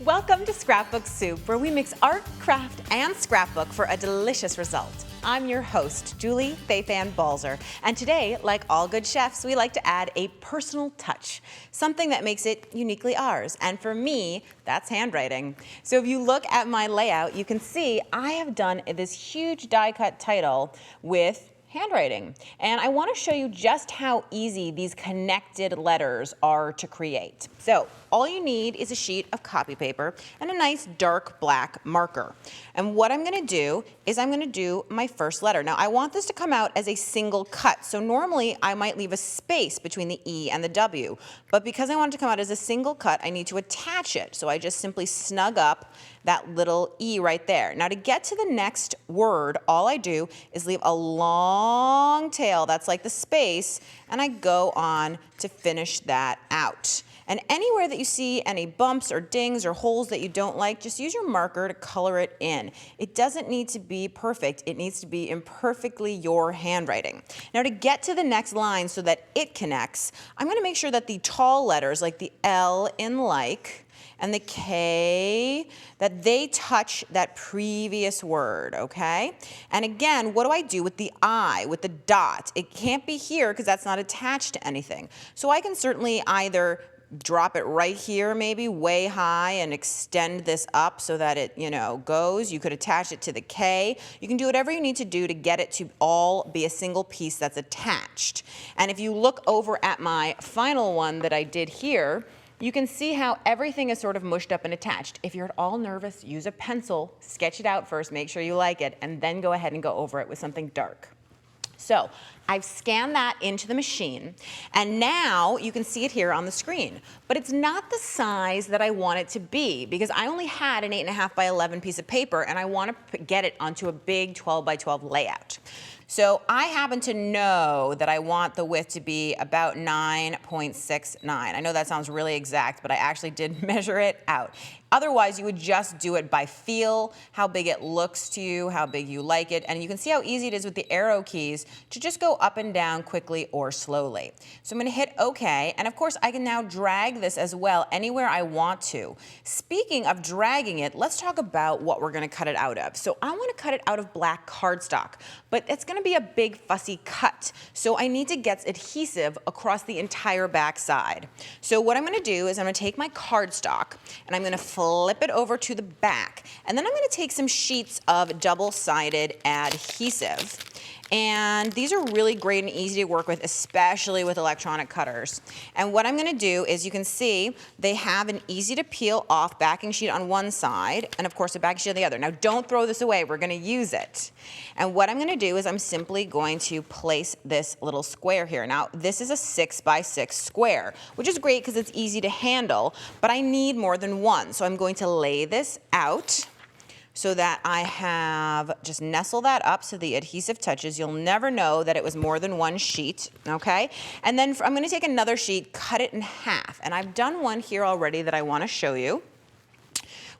Welcome to Scrapbook Soup, where we mix art, craft, and scrapbook for a delicious result. I'm your host, Julie Fei Fan Balzer, and today, like all good chefs, we like to add a personal touch, something that makes it uniquely ours, and for me, that's handwriting. So if you look at my layout, you can see I have done this huge die-cut title with handwriting. And I want to show you just how easy these connected letters are to create. So all you need is a sheet of copy paper and a nice dark black marker. And what I'm going to do is I'm going to do my first letter. Now I want this to come out as a single cut. So normally I might leave a space between the E and the W, but because I want it to come out as a single cut, I need to attach it. So I just simply snug up that little E right there. Now to get to the next word, all I do is leave a long tail, that's like the space, and I go on to finish that out. And anywhere that you see any bumps or dings or holes that you don't like, just use your marker to color it in. It doesn't need to be perfect, it needs to be imperfectly your handwriting. Now to get to the next line so that it connects, I'm gonna make sure that the tall letters, like the L in like, and the K, that they touch that previous word, okay? And again, what do I do with the I, with the dot? It can't be here because that's not attached to anything. So I can certainly either drop it right here, maybe way high, and extend this up so that it, goes. You could attach it to the K. You can do whatever you need to do to get it to all be a single piece that's attached. And if you look over at my final one that I did here, you can see how everything is sort of mushed up and attached. If you're at all nervous, use a pencil, sketch it out first, make sure you like it, and then go ahead and go over it with something dark. So I've scanned that into the machine, and now you can see it here on the screen. But it's not the size that I want it to be, because I only had an 8.5 by 11 piece of paper, and I want to get it onto a big 12 by 12 layout. So I happen to know that I want the width to be about 9.69. I know that sounds really exact, but I actually did measure it out. Otherwise, you would just do it by feel, how big it looks to you, how big you like it, and you can see how easy it is with the arrow keys to just go up and down quickly or slowly. So I'm going to hit OK, and of course I can now drag this as well anywhere I want to. Speaking of dragging it, let's talk about what we're going to cut it out of. So I want to cut it out of black cardstock, but it's going to be a big fussy cut, so I need to get adhesive across the entire back side. So what I'm going to do is I'm going to take my cardstock and I'm going to flip it over to the back, and then I'm going to take some sheets of double-sided adhesive. And these are really great and easy to work with, especially with electronic cutters. And what I'm going to do is, you can see they have an easy to peel off backing sheet on one side, and of course a backing sheet on the other. Now don't throw this away, we're going to use it. And what I'm going to do is I'm simply going to place this little square here. Now this is a 6 by 6 square, which is great because it's easy to handle, but I need more than one. So I'm going to lay this out so that I have, just nestle that up so the adhesive touches. You'll never know that it was more than one sheet, okay? And then I'm gonna take another sheet, cut it in half. And I've done one here already that I wanna show you,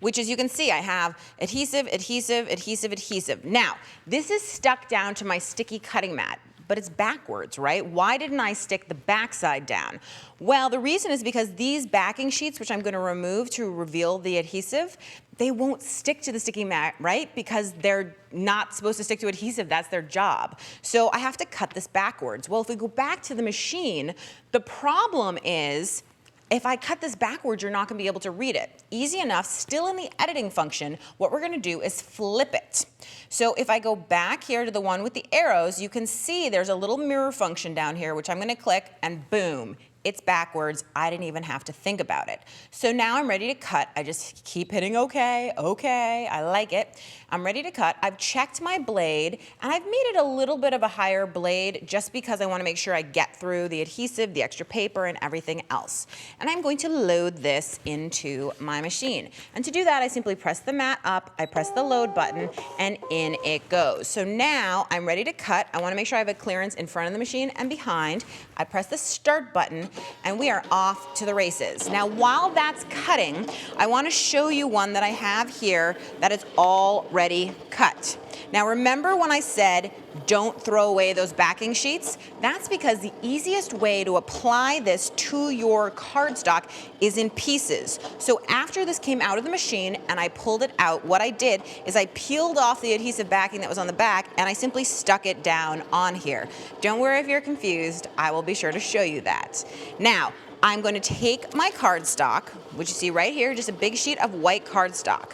which, as you can see, I have adhesive, adhesive, adhesive, adhesive. Now, this is stuck down to my sticky cutting mat, but it's backwards, right? Why didn't I stick the back side down? Well, the reason is because these backing sheets, which I'm going to remove to reveal the adhesive, they won't stick to the sticky mat, right? Because they're not supposed to stick to adhesive, that's their job. So I have to cut this backwards. Well, if we go back to the machine, the problem is, if I cut this backwards, you're not going to be able to read it. Easy enough, still in the editing function, what we're going to do is flip it. So if I go back here to the one with the arrows, you can see there's a little mirror function down here, which I'm going to click, and boom, it's backwards. I didn't even have to think about it. So now I'm ready to cut. I just keep hitting OK, OK, I like it. I'm ready to cut. I've checked my blade, and I've made it a little bit of a higher blade just because I want to make sure I get through the adhesive, the extra paper, and everything else. And I'm going to load this into my machine. And to do that, I simply press the mat up, I press the load button, and in it goes. So now I'm ready to cut. I want to make sure I have a clearance in front of the machine and behind. I press the start button, and we are off to the races. Now, while that's cutting, I want to show you one that I have here that is already cut. Now remember when I said don't throw away those backing sheets? That's because the easiest way to apply this to your cardstock is in pieces. So after this came out of the machine and I pulled it out, what I did is I peeled off the adhesive backing that was on the back and I simply stuck it down on here. Don't worry if you're confused, I will be sure to show you that. Now, I'm going to take my cardstock, which you see right here, just a big sheet of white cardstock.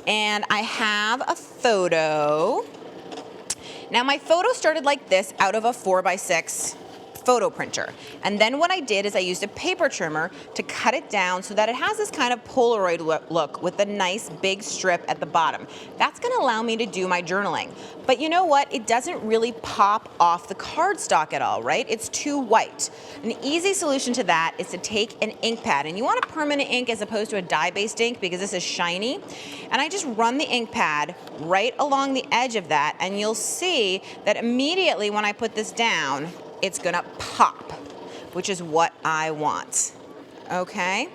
And I have a photo. Now my photo started like this out of a 4x6 photo printer. And then what I did is I used a paper trimmer to cut it down so that it has this kind of Polaroid look with a nice big strip at the bottom. That's gonna allow me to do my journaling. But you know what? It doesn't really pop off the cardstock at all, right? It's too white. An easy solution to that is to take an ink pad, and you want a permanent ink as opposed to a dye-based ink because this is shiny. And I just run the ink pad right along the edge of that, and you'll see that immediately when I put this down, it's gonna pop, which is what I want, okay?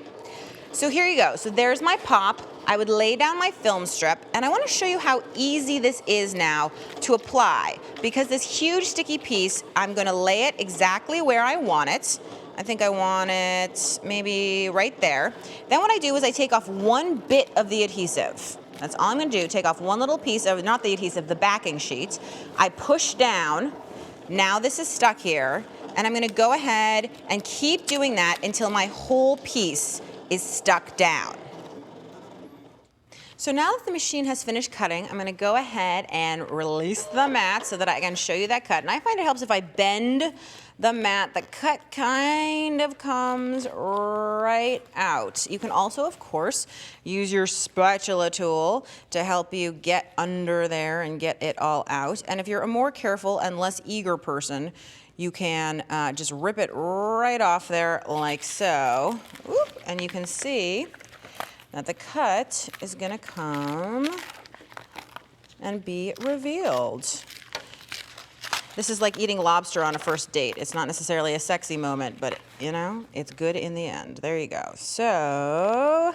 So here you go, so there's my pop. I would lay down my film strip, and I wanna show you how easy this is now to apply. Because this huge sticky piece, I'm gonna lay it exactly where I want it. I think I want it maybe right there. Then what I do is I take off one bit of the adhesive. That's all I'm gonna do, take off one little piece of, not the adhesive, the backing sheet. I push down. Now this is stuck here, and I'm gonna go ahead and keep doing that until my whole piece is stuck down. So now that the machine has finished cutting, I'm gonna go ahead and release the mat so that I can show you that cut. And I find it helps if I bend the mat, the cut kind of comes right out. You can also, of course, use your spatula tool to help you get under there and get it all out. And if you're a more careful and less eager person, you can just rip it right off there like so. Oop, and you can see that the cut is gonna come and be revealed. This is like eating lobster on a first date. It's not necessarily a sexy moment, but you know, it's good in the end. There you go. So,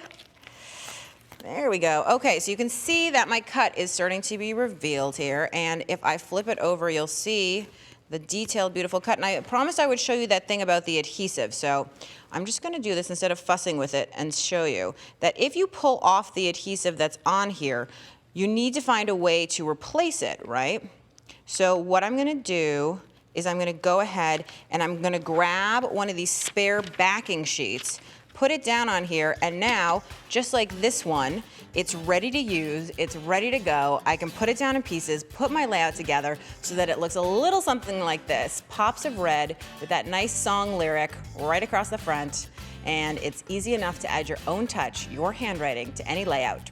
there we go. Okay, so you can see that my cut is starting to be revealed here, and if I flip it over, you'll see the detailed, beautiful cut. And I promised I would show you that thing about the adhesive, so I'm just gonna do this instead of fussing with it and show you that if you pull off the adhesive that's on here, you need to find a way to replace it, right? So what I'm gonna do is I'm gonna go ahead and I'm gonna grab one of these spare backing sheets, put it down on here, and now, just like this one, it's ready to use, it's ready to go. I can put it down in pieces, put my layout together so that it looks a little something like this. Pops of red with that nice song lyric right across the front, and it's easy enough to add your own touch, your handwriting, to any layout.